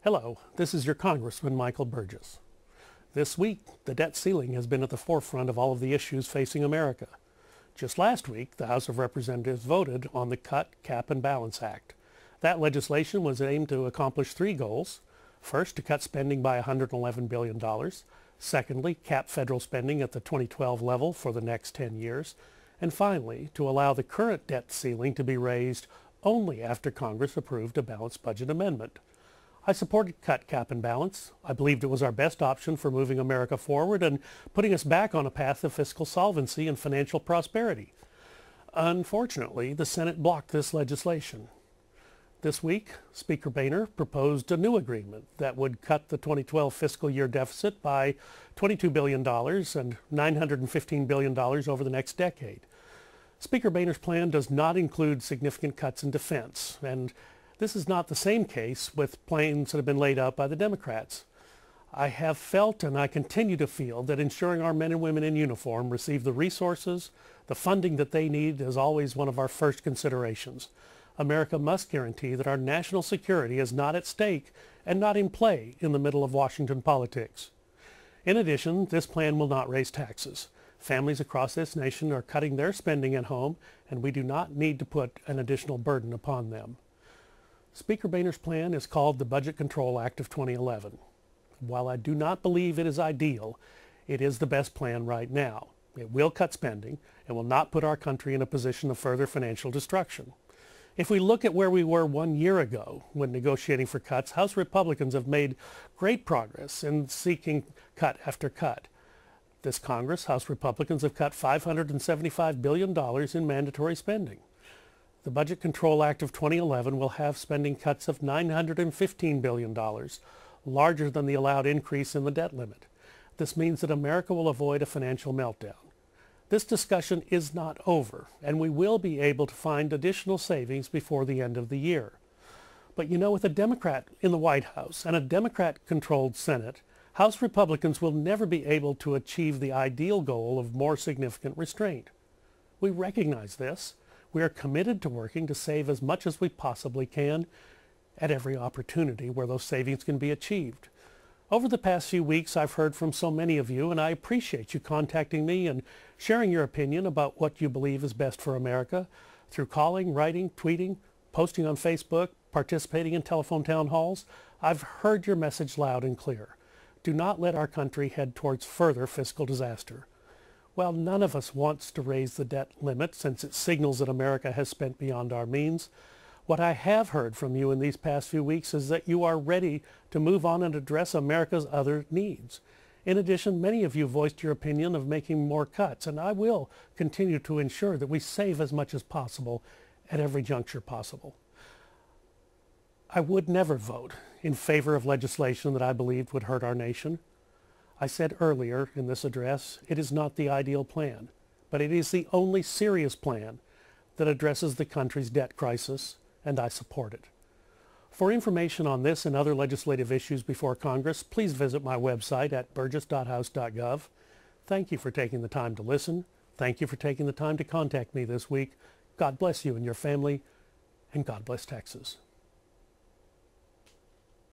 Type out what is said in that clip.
Hello, this is your Congressman Michael Burgess. This week, the debt ceiling has been at the forefront of all of the issues facing America. Just last week, the House of Representatives voted on the Cut, Cap, and Balance Act. That legislation was aimed to accomplish three goals. First, to cut spending by $111 billion. Secondly, cap federal spending at the 2012 level for the next 10 years. And finally, to allow the current debt ceiling to be raised only after Congress approved a balanced budget amendment. I supported Cut, Cap, and Balance. I believed it was our best option for moving America forward and putting us back on a path of fiscal solvency and financial prosperity. Unfortunately, the Senate blocked this legislation. This week, Speaker Boehner proposed a new agreement that would cut the 2012 fiscal year deficit by $22 billion and $915 billion over the next decade. Speaker Boehner's plan does not include significant cuts in defense, and this is not the same case with plans that have been laid out by the Democrats. I have felt and I continue to feel that ensuring our men and women in uniform receive the resources, the funding that they need is always one of our first considerations. America must guarantee that our national security is not at stake and not in play in the middle of Washington politics. In addition, this plan will not raise taxes. Families across this nation are cutting their spending at home, and we do not need to put an additional burden upon them. Speaker Boehner's plan is called the Budget Control Act of 2011. While I do not believe it is ideal, it is the best plan right now. It will cut spending and will not put our country in a position of further financial destruction. If we look at where we were 1 year ago when negotiating for cuts, House Republicans have made great progress in seeking cut after cut. This Congress, House Republicans have cut $575 billion in mandatory spending. The Budget Control Act of 2011 will have spending cuts of $915 billion, larger than the allowed increase in the debt limit. This means that America will avoid a financial meltdown. This discussion is not over, and we will be able to find additional savings before the end of the year. But you know, with a Democrat in the White House and a Democrat-controlled Senate, House Republicans will never be able to achieve the ideal goal of more significant restraint. We recognize this. We are committed to working to save as much as we possibly can at every opportunity where those savings can be achieved. Over the past few weeks, I've heard from so many of you, and I appreciate you contacting me and sharing your opinion about what you believe is best for America through calling, writing, tweeting, posting on Facebook, participating in telephone town halls. I've heard your message loud and clear. Do not let our country head towards further fiscal disaster. While none of us wants to raise the debt limit since it signals that America has spent beyond our means, what I have heard from you in these past few weeks is that you are ready to move on and address America's other needs. In addition, many of you voiced your opinion of making more cuts, and I will continue to ensure that we save as much as possible at every juncture possible. I would never vote in favor of legislation that I believed would hurt our nation. I said earlier in this address, it is not the ideal plan, but it is the only serious plan that addresses the country's debt crisis, and I support it. For information on this and other legislative issues before Congress, please visit my website at burgess.house.gov. Thank you for taking the time to listen. Thank you for taking the time to contact me this week. God bless you and your family, and God bless Texas.